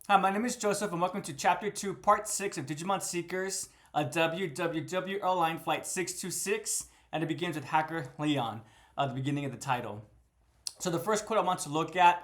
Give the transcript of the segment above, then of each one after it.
Hi, my name is Joseph, and welcome to Chapter 2, Part 6 of Digimon Seekers, a WWW Airline Flight 626, and it begins with Hacker Leon, the beginning of the title. So the first quote I want to look at,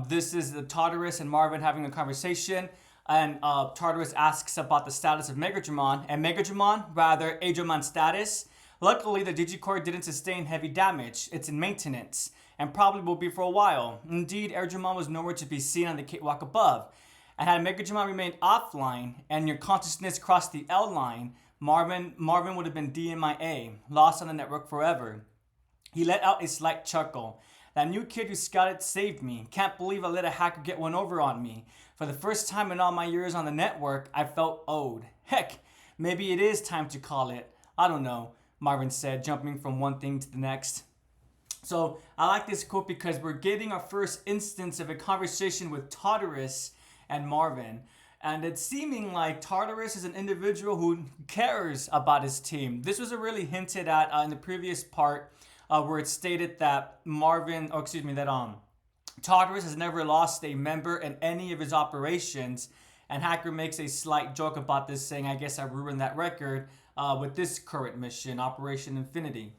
this is the Tartarus and Marvin having a conversation, and Tartarus asks about the status of Megajimon, and Megajimon, rather, Ajomon's status. Luckily, the Digicore didn't sustain heavy damage. It's in maintenance, and probably will be for a while. Indeed, Airjamon was nowhere to be seen on the catwalk above. And had Megajimon remained offline and your consciousness crossed the L line, Marvin would have been DMIA, lost on the network forever. He let out a slight chuckle. That new kid who scouted saved me. Can't believe I let a hacker get one over on me. For the first time in all my years on the network, I felt owed. Heck, maybe it is time to call it. I don't know, Marvin said, jumping from one thing to the next. So I like this quote because we're getting our first instance of a conversation with Tartarus and Marvin. And it's seeming like Tartarus is an individual who cares about his team. This was really hinted at in the previous part where it stated that Tartarus has never lost a member in any of his operations. And Hacker makes a slight joke about this, saying, I guess I ruined that record with this current mission, Operation Infinity.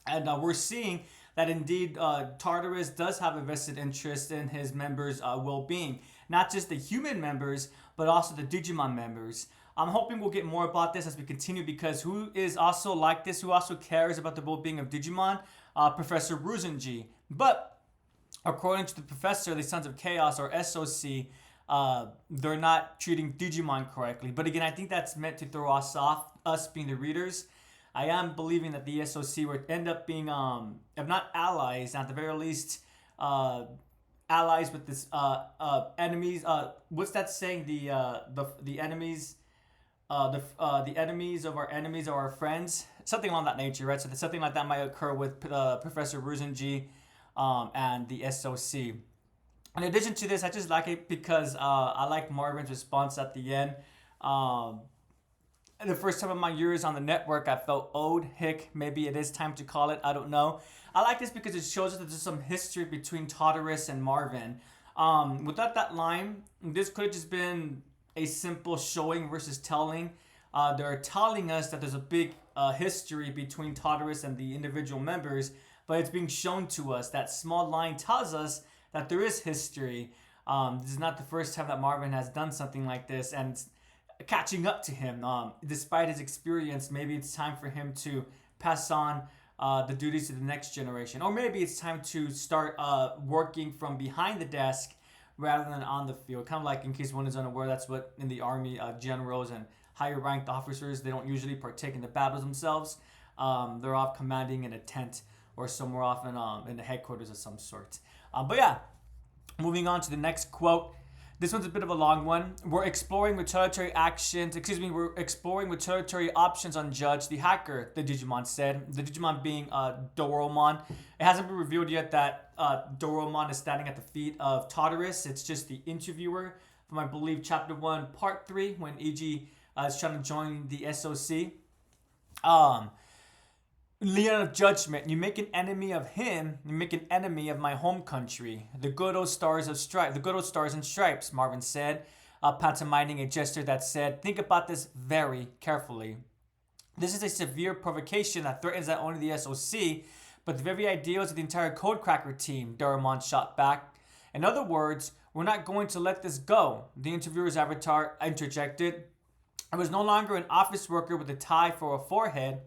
And we're seeing that indeed Tartarus does have a vested interest in his members' well-being. Not just the human members, but also the Digimon members. I'm hoping we'll get more about this as we continue, because who is also like this, who also cares about the well-being of Digimon? Professor Ruzenji. But according to the professor, the Sons of Chaos, or SOC, they're not treating Digimon correctly. But again, I think that's meant to throw us off, us being the readers. I am believing that the SOC would end up being, if not allies, at the very least, allies with this enemies. What's that saying? The enemies, the enemies of our friends. Something along that nature, right? So something like that might occur with Professor Ruzenji and the SOC. In addition to this, I just like it because I like Marvin's response at the end. The first time in my years on the network, I felt owed. Heck, maybe it is time to call it. I don't know. I like this because it shows us that there's some history between Tartarus and Marvin. Without that line, this could have just been a simple showing versus telling. They're telling us that there's a big history between Tartarus and the individual members, but it's being shown to us. That small line tells us that there is history. This is not the first time that Marvin has done something like this, and catching up to him. Despite his experience, maybe it's time for him to pass on the duties to the next generation. Or maybe it's time to start working from behind the desk rather than on the field. Kind of like, in case one is unaware, that's what in the Army, generals and higher ranked officers, they don't usually partake in the battles themselves. They're off commanding in a tent or somewhere off in the headquarters of some sort. But yeah, moving on to the next quote. This one's a bit of a long one. We're exploring retaliatory options on Judge the Hacker, the Digimon said. The Digimon being Doromon. It hasn't been revealed yet that Doromon is standing at the feet of Tartarus. It's just the interviewer from, I believe, Chapter 1, Part 3, when EG is trying to join the SOC. Leon of Judgment, you make an enemy of him, you make an enemy of my home country. The good old stars and stripes, Marvin said, pantomiming a gesture that said, think about this very carefully. This is a severe provocation that threatens not only the SOC, but the very ideals of the entire Codecracker team, Doromon shot back. In other words, we're not going to let this go, the interviewer's avatar interjected. I was no longer an office worker with a tie for a forehead.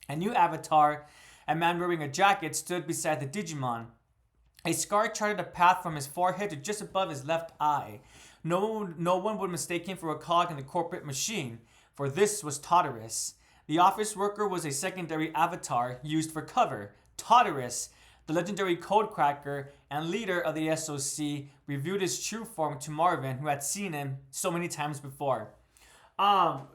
A new avatar, a man wearing a jacket, stood beside the Digimon. A scar charted a path from his forehead to just above his left eye. No one would mistake him for a cog in the corporate machine, for this was Tartarus. The office worker was a secondary avatar used for cover. Tartarus, the legendary codecracker and leader of the SOC, reviewed his true form to Marvin, who had seen him so many times before.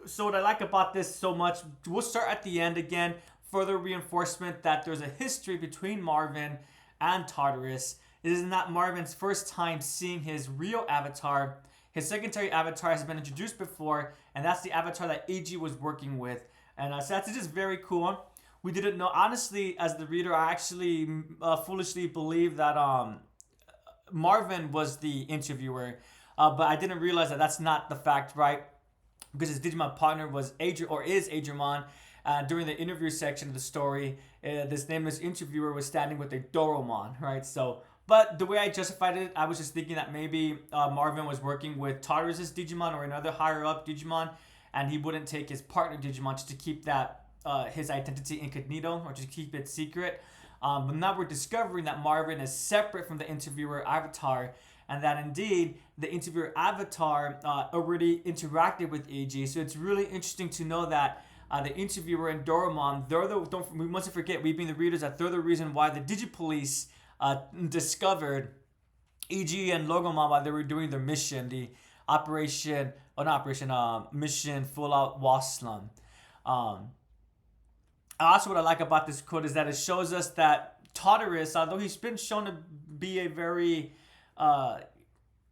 So what I like about this so much, we'll start at the end again, further reinforcement that there's a history between Marvin and Tartarus. It is not Marvin's first time seeing his real avatar. His secondary avatar has been introduced before, and that's the avatar that AG was working with. And so that's just very cool. We didn't know, honestly, as the reader, I actually foolishly believed that Marvin was the interviewer. But I didn't realize that that's not the fact, right? Because his Digimon partner was is Adriamon. During the interview section of the story, this nameless interviewer was standing with a Doromon, right? So, but the way I justified it, I was just thinking that maybe Marvin was working with Tartarus' Digimon or another higher up Digimon, and he wouldn't take his partner Digimon just to keep that his identity incognito or just keep it secret. But now we're discovering that Marvin is separate from the interviewer avatar, and that indeed the interviewer avatar already interacted with AG. So it's really interesting to know that the interviewer and Doromon, we mustn't forget, we being the readers, that they're the reason why the Digipolice discovered EG and Logomon while they were doing their mission, the operation, or not operation, mission Full Out Waslam. Also, what I like about this quote is that it shows us that Tartarus, although he's been shown to be a very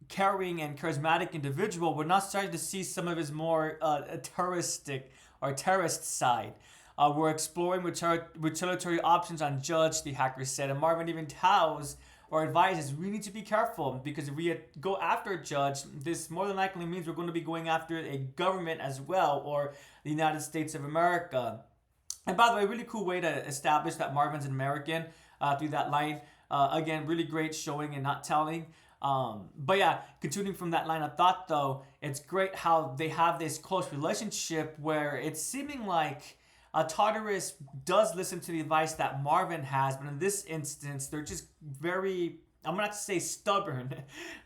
caring and charismatic individual, we're not starting to see some of his more terrorist side. We're exploring retaliatory options on Judge, the hacker said, and Marvin even tells or advises we need to be careful because if we go after Judge, this more than likely means we're going to be going after a government as well, or the United States of America. And by the way, really cool way to establish that Marvin's an American through that line. Again, really great showing and not telling. But yeah, continuing from that line of thought though, it's great how they have this close relationship where it's seeming like Tartarus does listen to the advice that Marvin has, but in this instance, they're just very, I'm not to say stubborn.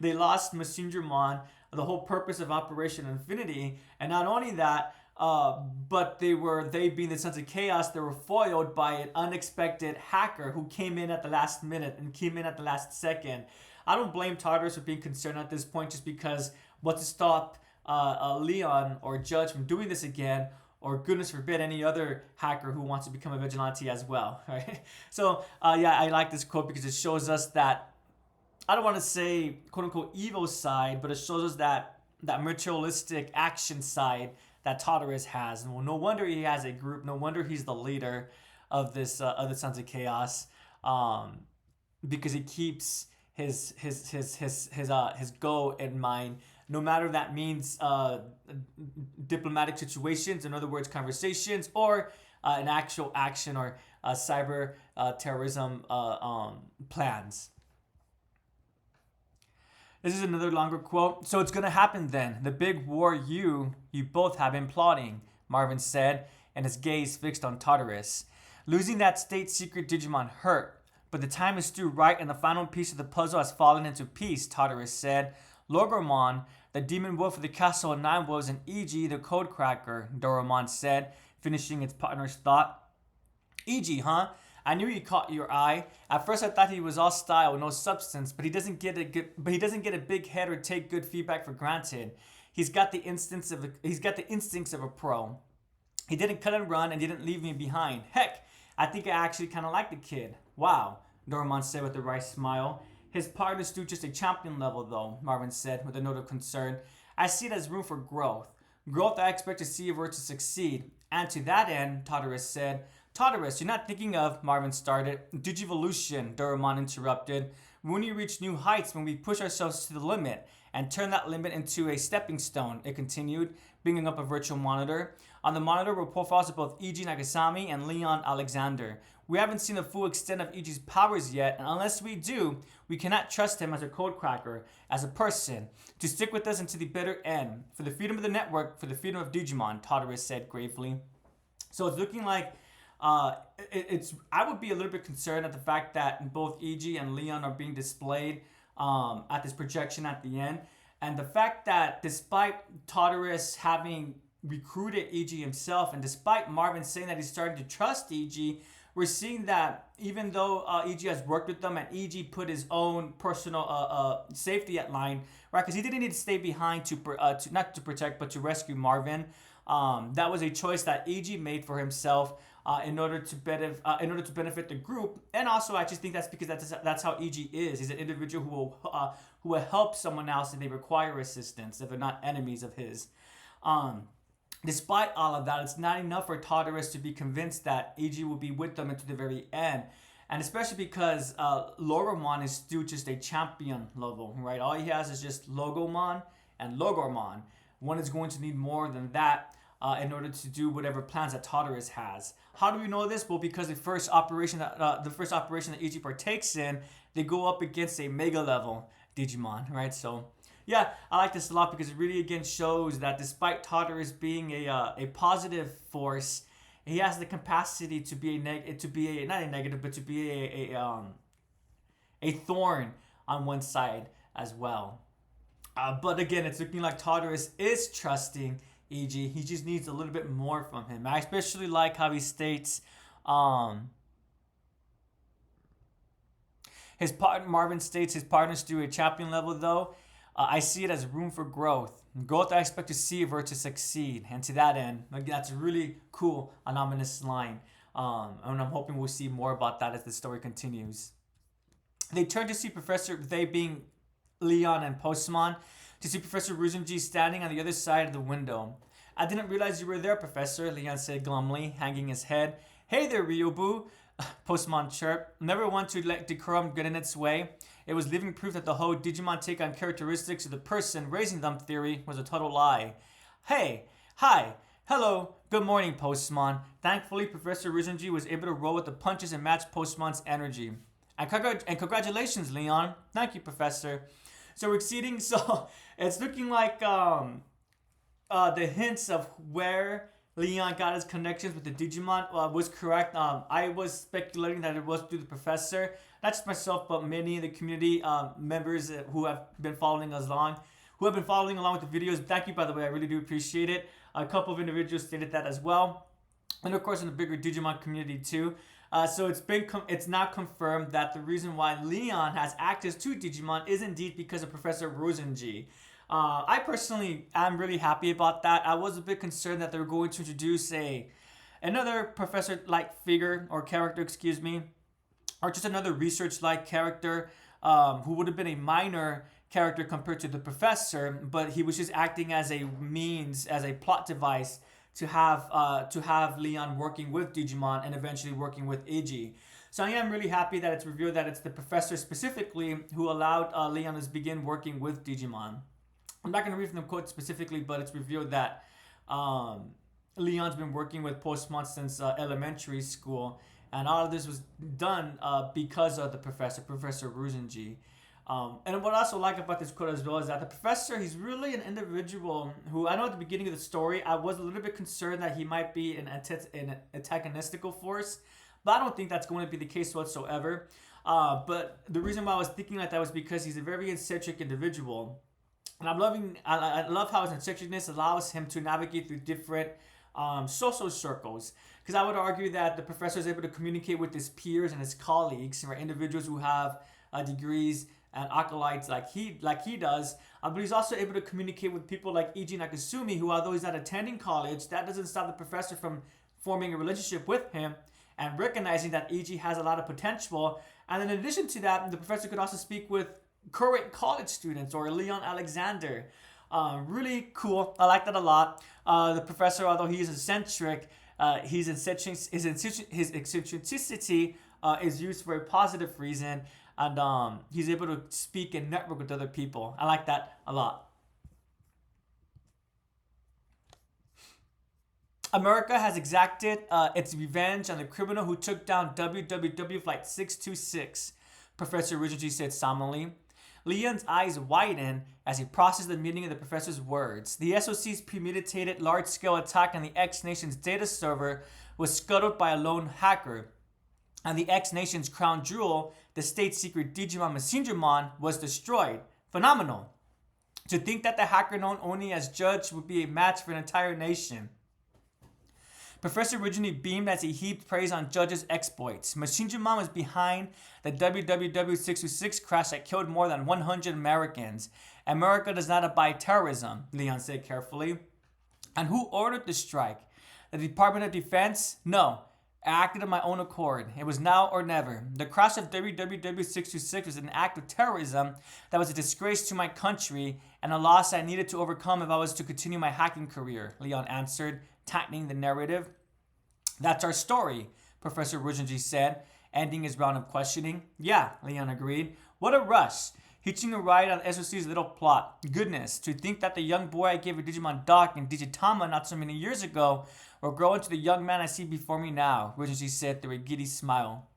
They lost Messengermon, the whole purpose of Operation Infinity, and not only that, but they being the Sons of Chaos, they were foiled by an unexpected hacker who came in at the last minute and came in at the last second. I don't blame Tartarus for being concerned at this point, just because what to stop Leon or Judge from doing this again, or goodness forbid any other hacker who wants to become a vigilante as well, right? So yeah, I like this quote because it shows us that, I don't want to say quote unquote evil side, but it shows us that materialistic action side that Tartarus has. And well, no wonder he has a group. No wonder he's the leader of this of the Sons of Chaos, because he keeps his goal in mind, no matter if that means diplomatic situations, in other words, conversations, or an actual action or cyber terrorism plans. This is another longer quote. So it's going to happen then. The big war you both have been plotting, Marvin said, and his gaze fixed on Tartarus. Losing that state secret Digimon hurt, but the time is still right and the final piece of the puzzle has fallen into piece, Tartarus said. Logormon, the demon wolf of the Castle of Nine Wolves, and E.G., the code cracker, Doromon said, finishing its partner's thought. E.G., huh? I knew he caught your eye. At first, I thought he was all style, no substance, but he doesn't get a big head or take good feedback for granted. He's got the instincts of a pro. He didn't cut and run and didn't leave me behind. Heck, I think I actually kind of like the kid. Wow, Doromon said with a wry smile. His partner stood just a champion level, though, Marvin said with a note of concern. I see it as room for growth. Growth I expect to see if we're to succeed. And to that end, Tartarus said. Tartarus, you're not thinking of, Marvin started. Digivolution, Doromon interrupted. When we reach new heights, when we push ourselves to the limit and turn that limit into a stepping stone, it continued, bringing up a virtual monitor. On the monitor were profiles of both E.G. Nagasami and Leon Alexander. We haven't seen the full extent of E.G.'s powers yet, and unless we do, we cannot trust him as a code cracker, as a person, to stick with us until the bitter end. For the freedom of the network, for the freedom of Digimon, Tartarus said gravely. So it's looking like I would be a little bit concerned at the fact that both E.G. and Leon are being displayed at this projection at the end. And the fact that despite Tartarus having recruited E.G. himself, and despite Marvin saying that he's starting to trust E.G., we're seeing that even though E.G. has worked with them and E.G. put his own personal safety at line, right? Because he didn't need to stay behind to not to protect, but to rescue Marvin. That was a choice that E.G. made for himself in order to benefit the group, and also I just think that's because that's how E.G. is. He's an individual who will help someone else if they require assistance, if they're not enemies of his. Despite all of that, it's not enough for Tartarus to be convinced that E.G. will be with them until the very end. And especially because Logomon is still just a champion level, right? All he has is just Logomon and Logormon. One is going to need more than that in order to do whatever plans that Tartarus has. How do we know this? Well, because the first operation that EG partakes in, they go up against a mega level Digimon, right? So yeah, I like this a lot because it really again shows that despite Tartarus being a positive force, he has the capacity to be not a negative, but to be a thorn on one side as well. But again, it's looking like Tartarus is trusting EG. He just needs a little bit more from him. I especially like how he states Marvin states his partners do a champion level though. I see it as room for growth. Growth I expect to see if we're to succeed. And to that end, that's a really cool, anonymous line. And I'm hoping we'll see more about that as the story continues. They turn to see they being Leon and Postmon, to see Professor Ruzumji standing on the other side of the window. I didn't realize you were there, Professor, Leon said glumly, hanging his head. Hey there, Ryobu, Postmon chirped. Never want to let decorum get in its way. It was living proof that the whole Digimon take on characteristics of the person raising them theory was a total lie. Hey, hi, hello, good morning, Postmon. Thankfully, Professor Ruzumji was able to roll with the punches and match Postmon's energy. And congratulations, Leon. Thank you, Professor. So it's looking like the hints of where Leon got his connections with the Digimon was correct. I was speculating that it was through the Professor. Not just myself, but many of the community members who have been following us along, with the videos. Thank you, by the way. I really do appreciate it. A couple of individuals stated that as well, and of course in the bigger Digimon community too. So it's now confirmed that the reason why Leon has access to Digimon is indeed because of Professor Ruzumji. I personally am really happy about that. I was a bit concerned that they were going to introduce another professor-like figure or character, or just another research-like character who would have been a minor character compared to the professor, but he was just acting as a means, as a plot device to have Leon working with Digimon and eventually working with Iggy. So I am really happy that it's revealed that it's the professor specifically who allowed Leon to begin working with Digimon. I'm not going to read from the quote specifically, but it's revealed that Leon's been working with Postmon since elementary school, and all of this was done because of the Professor Ruzumji. And what I also like about this quote as well is that the professor, he's really an individual who, I know at the beginning of the story, I was a little bit concerned that he might be an antagonistical force, but I don't think that's going to be the case whatsoever. But the reason why I was thinking like that was because he's a very eccentric individual. And I love how his eccentricness allows him to navigate through different social circles. Because I would argue that the professor is able to communicate with his peers and his colleagues, right? Individuals who have degrees and acolytes like he does, but he's also able to communicate with people like Iji Nakasumi, who, although he's not attending college, that doesn't stop the professor from forming a relationship with him and recognizing that Iji has a lot of potential. And in addition to that, the professor could also speak with current college students or Leon Alexander. Really cool. I like that a lot. The professor, although he is eccentric, his eccentricity is used for a positive reason. And he's able to speak and network with other people. I like that a lot. America has exacted its revenge on the criminal who took down WWW Flight 626, Professor Ruzumji said solemnly. Leon's eyes widen as he processed the meaning of the professor's words. The SOC's premeditated large-scale attack on the X Nation's data server was scuttled by a lone hacker, and the X Nation's crown jewel, the state-secret Digimon Messengermon, was destroyed. Phenomenal. To think that the hacker known only as Judge would be a match for an entire nation. Professor Ruzumji beamed as he heaped praise on Judge's exploits. Messengermon was behind the WWW-626 crash that killed more than 100 Americans. America does not abide terrorism, Leon said carefully. And who ordered the strike? The Department of Defense? No. I acted on my own accord. It was now or never. The crash of WWW-626 was an act of terrorism that was a disgrace to my country and a loss I needed to overcome if I was to continue my hacking career, Leon answered, tightening the narrative. That's our story, Professor Ruzumji said. ending his round of questioning. Yeah, Leon agreed. What a rush. Hitching a ride on SOC's little plot. Goodness, to think that the young boy I gave a Digimon Dock and Digitama not so many years ago will grow into the young man I see before me now, Roshi said through a giddy smile.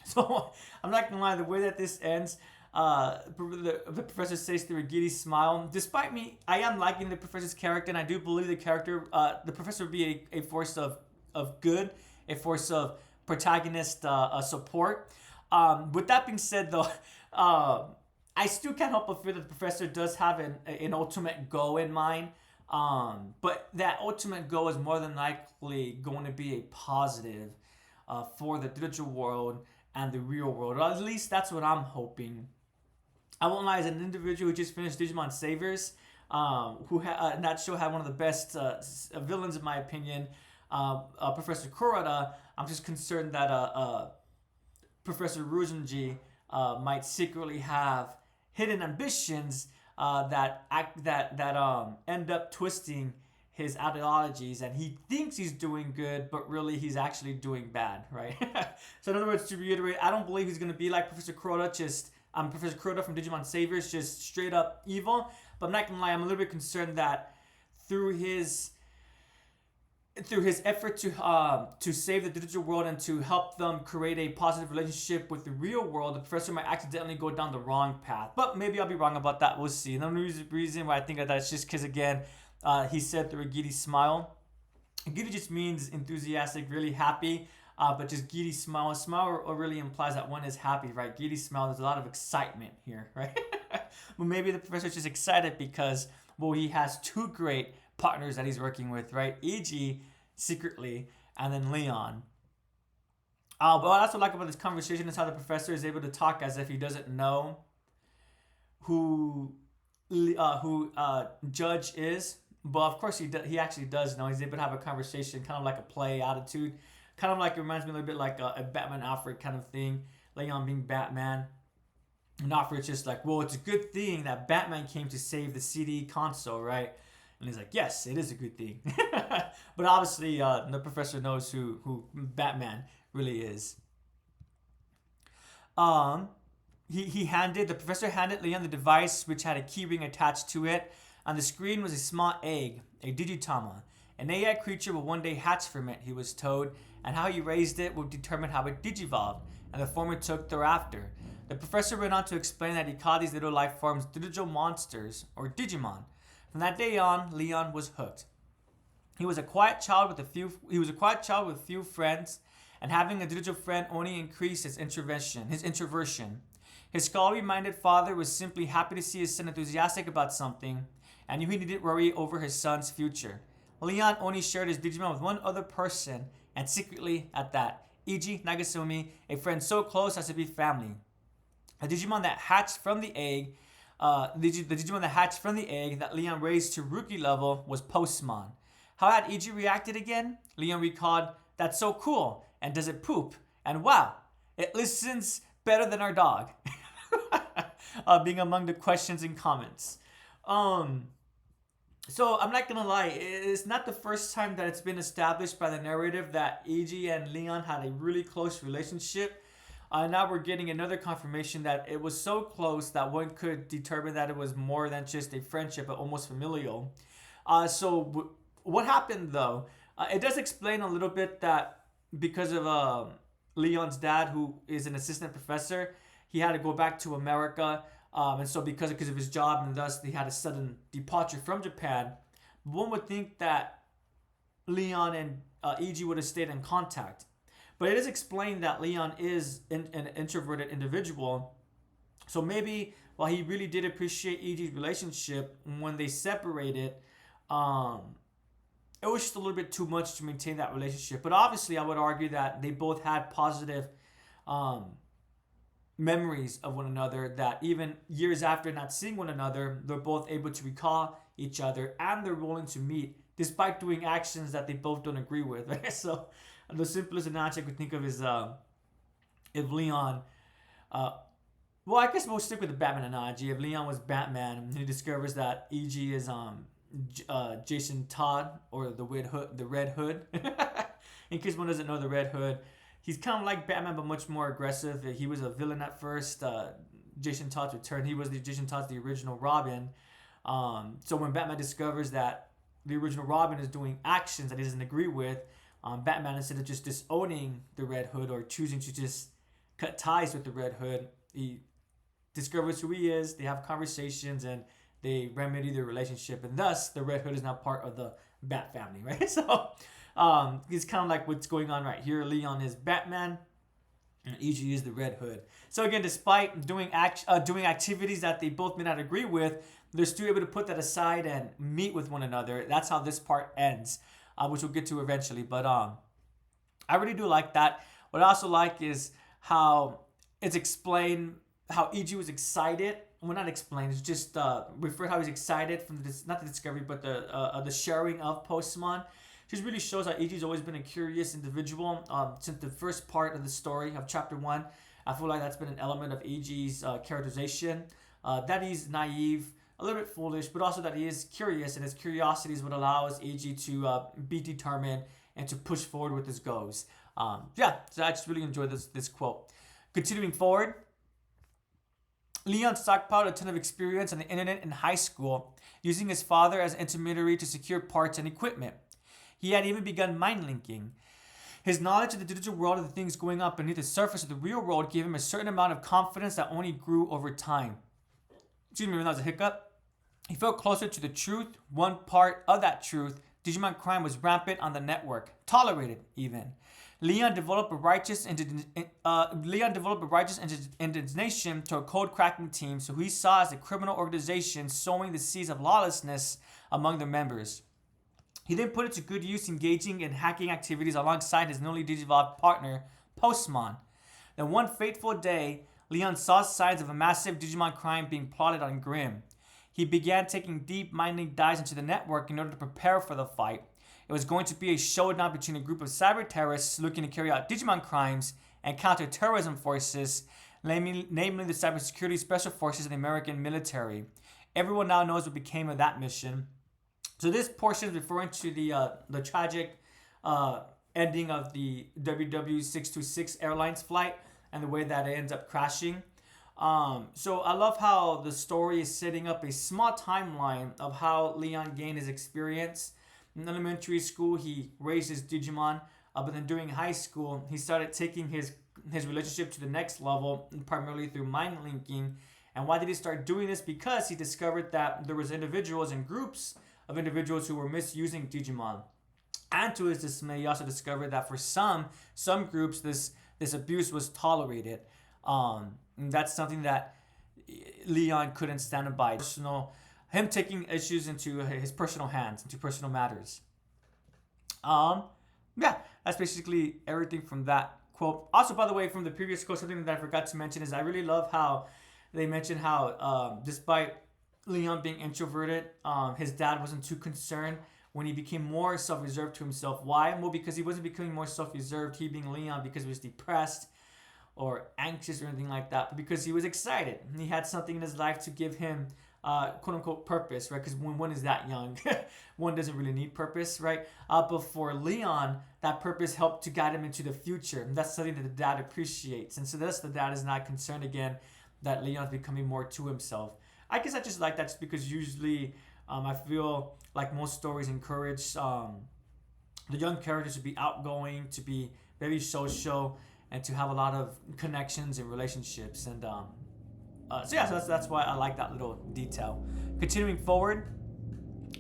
So, I'm not gonna lie, the way that this ends, the professor says through a giddy smile. Despite me, I am liking the professor's character, and I do believe the professor would be a force of good, a force of protagonist support. With that being said, though, I still can't help but feel that the professor does have an ultimate goal in mind. But that ultimate goal is more than likely going to be a positive for the digital world and the real world. Or at least that's what I'm hoping. I won't lie, as an individual who just finished Digimon Savers, that show had one of the best villains in my opinion, Professor Kurata. I'm just concerned that Professor Ruzunji might secretly have hidden ambitions that end up twisting his ideologies, and he thinks he's doing good, but really he's actually doing bad, right? So in other words, to reiterate, I don't believe he's going to be like Professor Kurota, Professor Kurota from Digimon Savers, just straight up evil. But I'm not going to lie, I'm a little bit concerned that through his effort to save the digital world and to help them create a positive relationship with the real world, the professor might accidentally go down the wrong path. But maybe I'll be wrong about that. We'll see. And the only reason why I think that is just because, again, he said through a giddy smile. Giddy just means enthusiastic, really happy. But just giddy smile. Smile really implies that one is happy, right? Giddy smile, there's a lot of excitement here, right? Well, maybe the professor's just excited because, well, he has two great partners that he's working with, right? E.g. secretly, and then Leon. But what I also like about this conversation is how the professor is able to talk as if he doesn't know who Judge is. But of course he actually does know. He's able to have a conversation, kind of like a play attitude. Kind of like, it reminds me a little bit like a Batman Alfred kind of thing. Leon being Batman. And Alfred's just like, well, it's a good thing that Batman came to save the CD console, right? And he's like, yes, it is a good thing. But obviously, the professor knows who Batman really is. The professor handed Leon the device, which had a keyring attached to it. On the screen was a small egg, a Digitama. An AI creature will one day hatch from it, he was told, and how he raised it would determine how it digivolved, and the form it took thereafter. The professor went on to explain that he called these little life forms digital monsters, or Digimon. From that day on, Leon was hooked. He was a quiet child with few friends, and having a digital friend only increased his introversion. His scholarly-minded father was simply happy to see his son enthusiastic about something, and knew he needn't worry over his son's future. Leon only shared his Digimon with one other person, and secretly at that, e.g. Nagasumi, a friend so close as to be family. The Digimon that hatched from the egg that Leon raised to rookie level was Postmon. How had E.G. reacted again? Leon recalled, that's so cool, and does it poop? And wow, it listens better than our dog. Being among the questions and comments. So I'm not gonna lie, it's not the first time that it's been established by the narrative that E.G. and Leon had a really close relationship. Now we're getting another confirmation that it was so close that one could determine that it was more than just a friendship, but almost familial. What happened though? It does explain a little bit that because of Leon's dad, who is an assistant professor, he had to go back to America. And so because of his job, and thus he had a sudden departure from Japan, one would think that Leon and E.G. would have stayed in contact. But it is explained that Leon is an introverted individual. So maybe while he really did appreciate E.G.'s relationship, when they separated, it was just a little bit too much to maintain that relationship. But obviously, I would argue that they both had positive memories of one another, that even years after not seeing one another, they're both able to recall each other, and they're willing to meet despite doing actions that they both don't agree with. Right? So the simplest analogy I could think of is if Leon, well, I guess we'll stick with the Batman analogy. If Leon was Batman and he discovers that E.G. is Jason Todd, or the Red Hood. In case one doesn't know the Red Hood, He's kind of like Batman, but much more aggressive. He was a villain at first. Jason Todd's return. He was Jason Todd's the original Robin. So when Batman discovers that the original Robin is doing actions that he doesn't agree with, Batman, instead of just disowning the Red Hood or choosing to just cut ties with the Red Hood, he discovers who he is. They have conversations and they remedy their relationship, and thus the Red Hood is now part of the Bat family, right? So it's kind of like what's going on right here. Leon is Batman, and EG is the Red Hood. So again, despite doing activities that they both may not agree with, they're still able to put that aside and meet with one another. That's how this part ends, which we'll get to eventually. But I really do like that. What I also like is how it's explained how EG was excited. Well, not explained. It's just refer how he's excited from not the discovery, but the sharing of Postmon. Just really shows how EG's always been a curious individual since the first part of the story of Chapter 1. I feel like that's been an element of EG's characterization. That he's naive, a little bit foolish, but also that he is curious, and his curiosity is what allows EG to be determined and to push forward with his goals. So I just really enjoyed this quote. Continuing forward, Leon stockpiled a ton of experience on the internet in high school, using his father as an intermediary to secure parts and equipment. He had even begun mind linking. His knowledge of the digital world and the things going on beneath the surface of the real world gave him a certain amount of confidence that only grew over time. Excuse me, that was a hiccup. He felt closer to the truth. One part of that truth, Digimon crime was rampant on the network, tolerated even. Leon developed a righteous indignation to a code cracking team, so he saw as a criminal organization sowing the seeds of lawlessness among their members. He then put it to good use, engaging in hacking activities alongside his newly digivolved partner, Postmon. Then one fateful day, Leon saw signs of a massive Digimon crime being plotted on Grimm. He began taking deep mining dives into the network in order to prepare for the fight. It was going to be a showdown between a group of cyber terrorists looking to carry out Digimon crimes and counter-terrorism forces, namely the cybersecurity special forces of the American military. Everyone now knows what became of that mission. So this portion is referring to the tragic ending of the WW626 Airlines flight and the way that it ends up crashing. So I love how the story is setting up a small timeline of how Leon gained his experience. In elementary school, he raised his Digimon, but then during high school, he started taking his relationship to the next level, primarily through mind linking. And why did he start doing this? Because he discovered that there was individuals and groups of individuals who were misusing Digimon. And to his dismay, he also discovered that for some groups, this abuse was tolerated. And that's something that Leon couldn't stand by. Him taking issues into his personal hands, into personal matters. That's basically everything from that quote. Also, by the way, from the previous quote, something that I forgot to mention is I really love how they mentioned how despite Leon being introverted, his dad wasn't too concerned when he became more self-reserved to himself. Why? Well, because he wasn't becoming more self-reserved, he being Leon, because he was depressed or anxious or anything like that, but because he was excited. He had something in his life to give him quote-unquote purpose, right? Because when one is that young, one doesn't really need purpose, right? But for Leon, that purpose helped to guide him into the future. And that's something that the dad appreciates. And so thus the dad is not concerned again that Leon's becoming more to himself. I guess I just like that just because usually I feel like most stories encourage the young characters to be outgoing, to be very social, and to have a lot of connections and relationships. And so that's why I like that little detail. Continuing forward,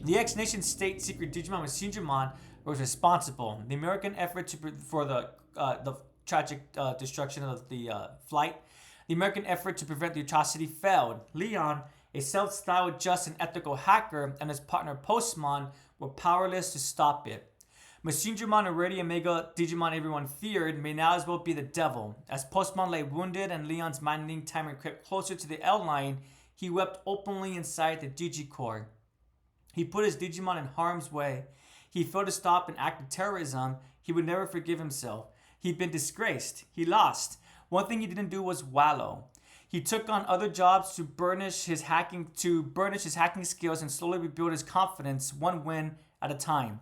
the ex-nation state secret Digimon Messengermon was responsible. The American effort for the tragic destruction of the flight. The American effort to prevent the atrocity failed. Leon, a self-styled just and ethical hacker, and his partner Postmon were powerless to stop it. Messengermon, already a mega Digimon everyone feared, may now as well be the devil. As Postmon lay wounded and Leon's minding timer crept closer to the L-line, he wept openly inside the Digicore. He put his Digimon in harm's way. He failed to stop an act of terrorism. He would never forgive himself. He'd been disgraced. He lost. One thing he didn't do was wallow. He took on other jobs to burnish his hacking skills and slowly rebuild his confidence, one win at a time.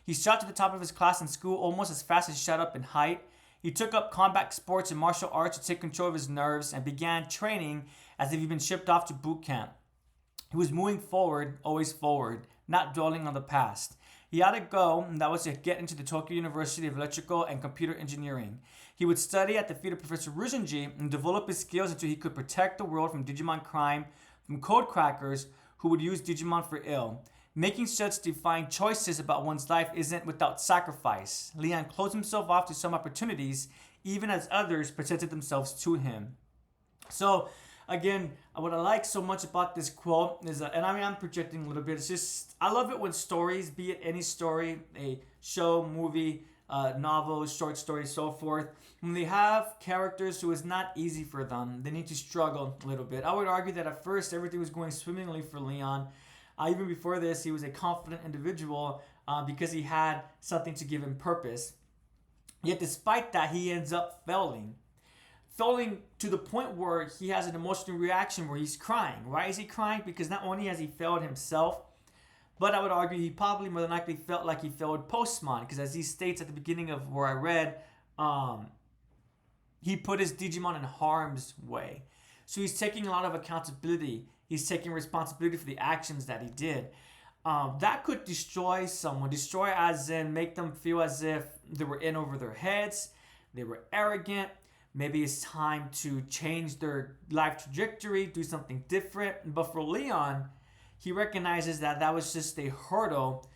He shot to the top of his class in school almost as fast as he shot up in height. He took up combat sports and martial arts to take control of his nerves and began training as if he'd been shipped off to boot camp. He was moving forward, always forward, not dwelling on the past. He had a goal, and that was to get into the Tokyo University of Electrical and Computer Engineering. He would study at the feet of Professor Ruzhinji and develop his skills until he could protect the world from Digimon crime, from code crackers who would use Digimon for ill. Making such defined choices about one's life isn't without sacrifice. Leon closed himself off to some opportunities, even as others presented themselves to him. So, again, what I like so much about this quote is, and I mean, I'm projecting a little bit. It's just, I love it when stories, be it any story, a show, movie, novel, short story, so forth, when they have characters who is not easy for them, they need to struggle a little bit. I would argue that at first everything was going swimmingly for Leon. Even before this, he was a confident individual because he had something to give him purpose. Yet despite that, he ends up failing to the point where he has an emotional reaction where he's crying. Why is he crying? Because not only has he failed himself, but I would argue he probably more than likely felt like he failed Postmon, because as he states at the beginning of where I read, he put his Digimon in harm's way. So he's taking a lot of accountability. He's taking responsibility for the actions that he did. That could destroy someone. Destroy as in make them feel as if they were in over their heads, they were arrogant. Maybe it's time to change their life trajectory, do something different. But for Leon, he recognizes that that was just a hurdle,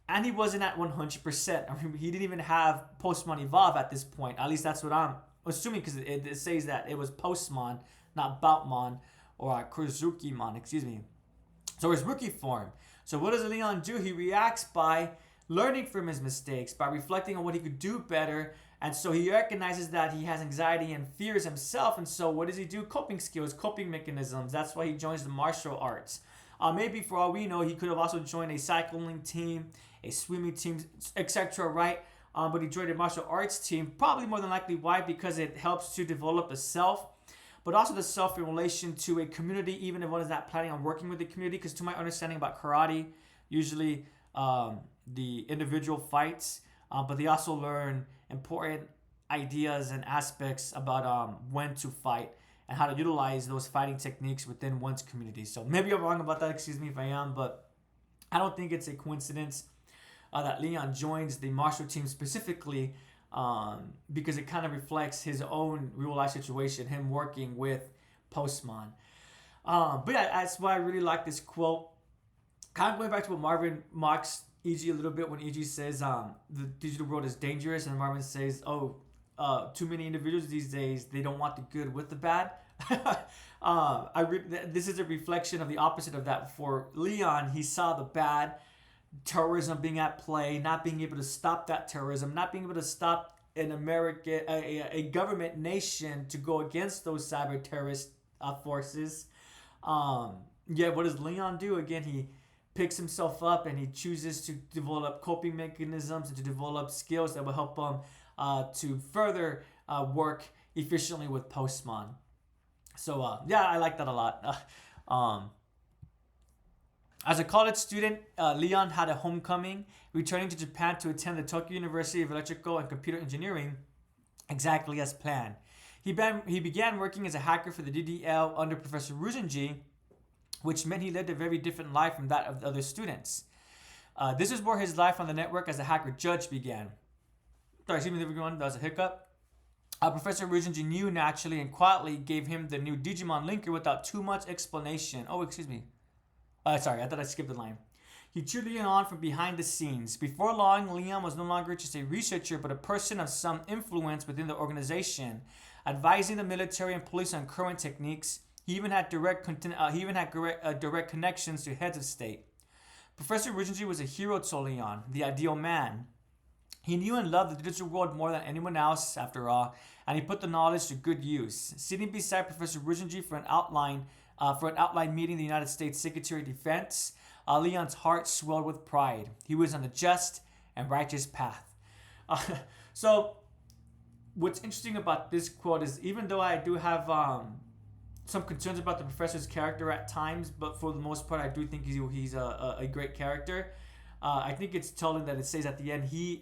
and he wasn't at 100%. I mean, he didn't even have Postmon evolve at this point. At least that's what I'm assuming, because it says that it was Postmon, not Boutmon, or Kuruzukimon, excuse me. So his rookie form. So what does Leon do? He reacts by learning from his mistakes, by reflecting on what he could do better. And so he recognizes that he has anxiety and fears himself. And so what does he do? Coping skills, coping mechanisms. That's why he joins the martial arts. Maybe for all we know, he could have also joined a cycling team, a swimming team, etc., right? But he joined a martial arts team. Probably more than likely. Why? Because it helps to develop the self, but also the self in relation to a community, even if one is not planning on working with the community. Because to my understanding about karate, usually the individual fights, but they also learn important ideas and aspects about when to fight and how to utilize those fighting techniques within one's community. So maybe I'm wrong about that, excuse me if I am, but I don't think it's a coincidence that Leon joins the martial team specifically, because it kind of reflects his own real life situation, him working with Postmon. But yeah, that's why I really like this quote. Kind of going back to what Marvin mocks EG a little bit when EG says the digital world is dangerous, and Marvin says, too many individuals these days, they don't want the good with the bad. This is a reflection of the opposite of that. For Leon, he saw the bad, terrorism being at play, not being able to stop that terrorism, not being able to stop an American, a government nation to go against those cyber terrorist forces. What does Leon do? Again, he picks himself up and he chooses to develop coping mechanisms and to develop skills that will help him to further work efficiently with Postmon. So I like that a lot. As a college student, Leon had a homecoming, returning to Japan to attend the Tokyo University of Electrical and Computer Engineering, exactly as planned. He began working as a hacker for the DDL under Professor Ruzhinji, which meant he lived a very different life from that of the other students. This is where his life on the network as a hacker judge began. Sorry, excuse me, everyone, that was a hiccup. Professor Ruzhinji knew naturally and quietly gave him the new Digimon linker without too much explanation. Oh, excuse me. Sorry, I thought I skipped the line. He cheered Leon on from behind the scenes. Before long, Leon was no longer just a researcher, but a person of some influence within the organization, advising the military and police on current techniques. He even had direct connections to heads of state. Professor Ruzhinji was a hero to Leon, the ideal man. He knew and loved the digital world more than anyone else, after all, and he put the knowledge to good use. Sitting beside Professor Ruzhinji for an outline meeting the United States Secretary of Defense, Leon's heart swelled with pride. He was on the just and righteous path. So, what's interesting about this quote is, even though I do have some concerns about the professor's character at times, but for the most part, I do think he's a great character. I think it's telling that it says at the end, he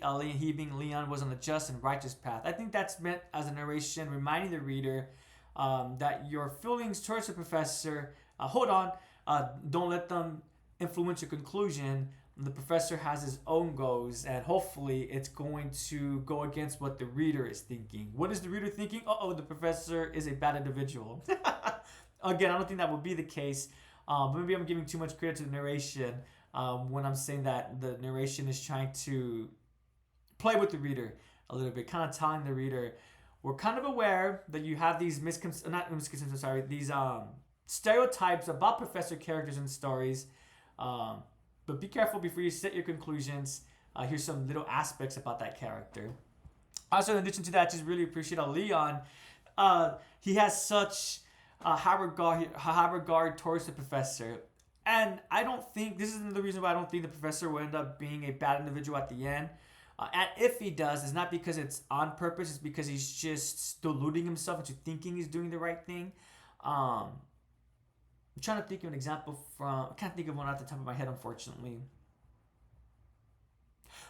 being Leon was on the just and righteous path. I think that's meant as a narration, reminding the reader that your feelings towards the professor, don't let them influence your conclusion. The professor has his own goals, and hopefully it's going to go against what the reader is thinking. What is the reader thinking? The professor is a bad individual. Again, I don't think that will be the case, but maybe I'm giving too much credit to the narration when I'm saying that the narration is trying to play with the reader a little bit, kind of telling the reader, we're kind of aware that you have these these stereotypes about professor characters in stories. But be careful before you set your conclusions. Here's some little aspects about that character. Also, in addition to that, I just really appreciate how Leon, he has such high regard towards the professor. And I don't think, this is the reason why I don't think the professor will end up being a bad individual at the end. And if he does, it's not because it's on purpose, it's because he's just deluding himself into thinking he's doing the right thing. I'm trying to think of an example I can't think of one off the top of my head, unfortunately.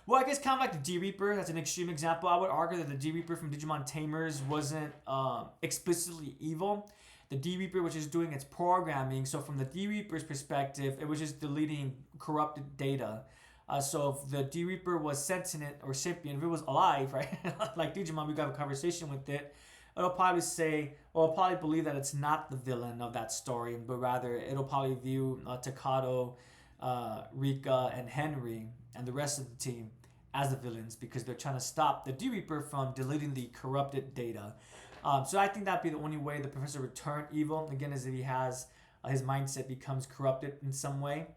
Well, I guess kind of like the D-Reaper. That's an extreme example. I would argue that the D-Reaper from Digimon Tamers wasn't explicitly evil. The D-Reaper was just doing its programming. So from the D-Reaper's perspective, it was just deleting corrupted data. So if the D-Reaper was sentient or sentient, if it was alive, right? Like Digimon, we got a conversation with it. It'll probably believe that it's not the villain of that story, but rather it'll probably view Takato, Rika, and Henry, and the rest of the team as the villains because they're trying to stop the D-Reaper from deleting the corrupted data. So I think that'd be the only way the professor would turn evil, again, is if he has his mindset becomes corrupted in some way.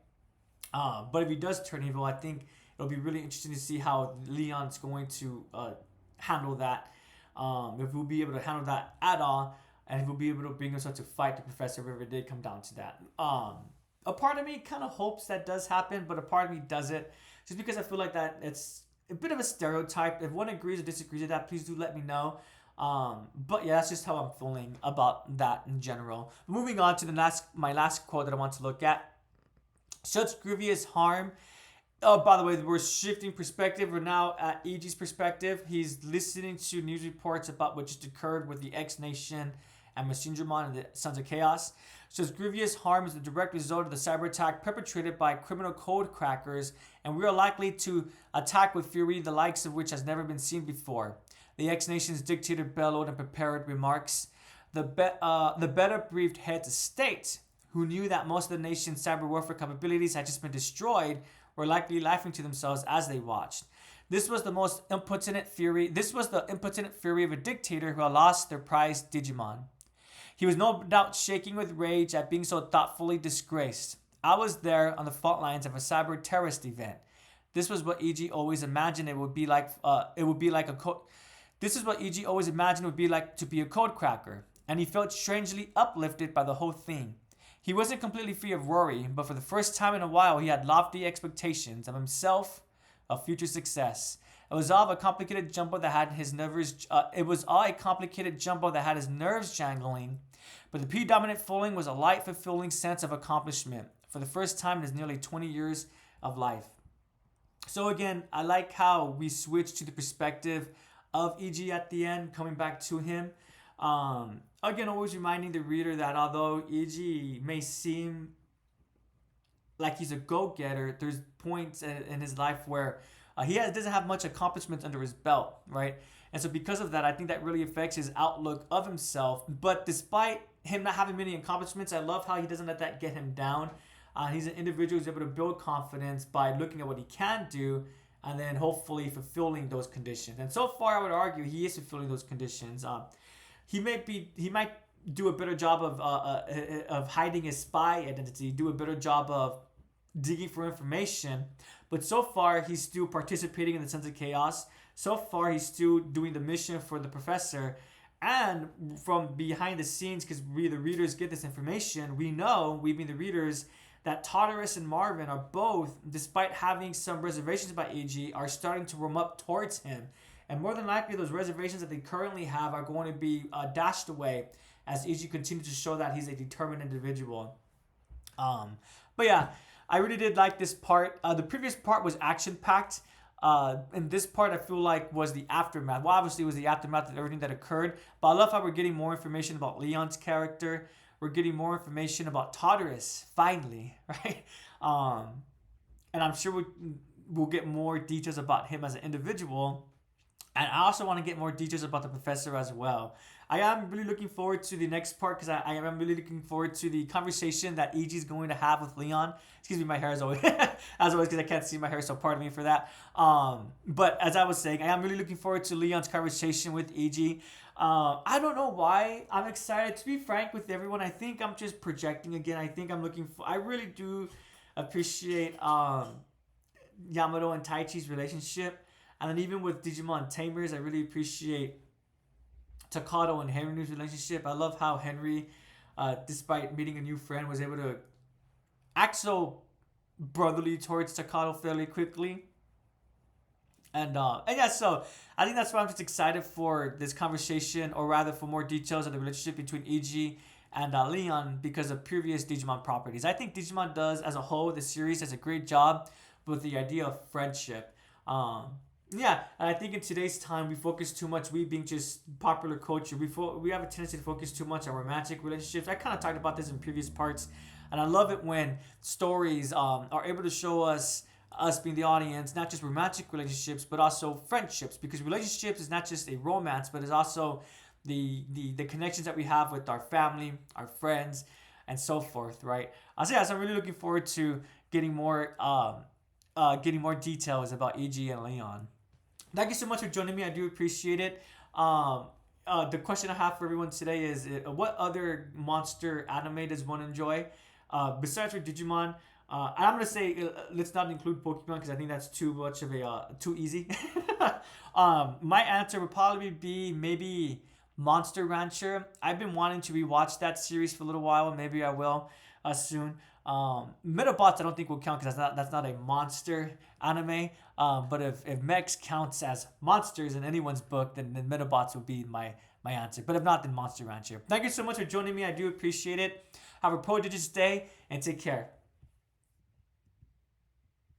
But if he does turn evil, I think it'll be really interesting to see how Leon's going to handle that. If we'll be able to handle that at all, and if we'll be able to bring himself to fight the professor if it did come down to that. A part of me kind of hopes that does happen, but a part of me doesn't, just because I feel like that it's a bit of a stereotype. If one agrees or disagrees with that, please do let me know. But yeah, that's just how I'm feeling about that in general. Moving on to my last quote that I want to look at. Such grievous harm. Oh, by the way, we're shifting perspective. We're now at Iji's perspective. He's listening to news reports about what just occurred with the X Nation and Machinedramon and the Sons of Chaos. So grievous harm is the direct result of the cyber attack perpetrated by criminal code crackers, and we are likely to attack with fury the likes of which has never been seen before. The X Nation's dictator bellowed and prepared remarks. The better briefed heads of state, who knew that most of the nation's cyber warfare capabilities had just been destroyed, were likely laughing to themselves as they watched. This was the impotent fury of a dictator who had lost their prized Digimon. He was no doubt shaking with rage at being so thoughtfully disgraced. I was there on the front lines of a cyber terrorist event. This was what Iji always imagined it would be like. This is what Iji always imagined it would be like to be a code cracker, and he felt strangely uplifted by the whole thing. He wasn't completely free of worry, but for the first time in a while, he had lofty expectations of himself, of future success. It was all a complicated jumble that had his nerves. Jangling, but the predominant feeling was a light, fulfilling sense of accomplishment for the first time in his nearly 20 years of life. So again, I like how we switch to the perspective of Iji at the end, coming back to him. Again, always reminding the reader that although Iji may seem like he's a go-getter, there's points in his life where doesn't have much accomplishments under his belt, right? And so because of that, I think that really affects his outlook of himself. But despite him not having many accomplishments, I love how he doesn't let that get him down. He's an individual who's able to build confidence by looking at what he can do and then hopefully fulfilling those conditions. And so far, I would argue he is fulfilling those conditions. He might do a better job of hiding his spy identity, do a better job of digging for information, but so far he's still participating in the Sons of Chaos. So far he's still doing the mission for the professor, and from behind the scenes, because we the readers get this information, we being the readers, that Tartarus and Marvin are both, despite having some reservations about Iji, are starting to warm up towards him. And more than likely, those reservations that they currently have are going to be dashed away as Iji continues to show that he's a determined individual. But yeah, I really did like this part. The previous part was action packed. And this part I feel like was the aftermath. Well, obviously it was the aftermath of everything that occurred. But I love how we're getting more information about Leon's character. We're getting more information about Tartarus, finally, right? And I'm sure we'll get more details about him as an individual. And I also want to get more details about the professor as well. I am really looking forward to the next part because I am really looking forward to the conversation that EG is going to have with Leon. Excuse me, my hair is always as always because I can't see my hair, so pardon me for that. But as I was saying, I am really looking forward to Leon's conversation with EG. I don't know why I'm excited. To be frank with everyone, I think I'm just projecting again. I think I'm looking for. I really do appreciate Yamato and Taichi's relationship, and then even with Digimon Tamers, I really appreciate Takato and Henry's relationship. I love how Henry, despite meeting a new friend, was able to act so brotherly towards Takato fairly quickly. And yeah, so I think that's why I'm just excited for this conversation, or rather for more details of the relationship between EG and Leon because of previous Digimon properties. I think Digimon does, as a whole, the series does a great job with the idea of friendship. Yeah, and I think in today's time we focus too much. We being just popular culture, we have a tendency to focus too much on romantic relationships. I kind of talked about this in previous parts, and I love it when stories are able to show us being the audience, not just romantic relationships, but also friendships. Because relationships is not just a romance, but it's also the connections that we have with our family, our friends, and so forth, right? So yeah, so I'm really looking forward to getting more details about EG and Leon. Thank you so much for joining me. I do appreciate it. The question I have for everyone today is, what other monster anime does one enjoy? Besides for Digimon, I'm gonna say let's not include Pokemon because I think that's too much of a too easy. My answer would probably be maybe Monster Rancher. I've been wanting to rewatch that series for a little while. Maybe I will soon. Metabots I don't think will count because that's not a monster anime. But if mechs counts as monsters in anyone's book, then Metabots would be my answer. But if not, then Monster Rancher. Thank you so much for joining me. I do appreciate it. Have a prodigious day and take care.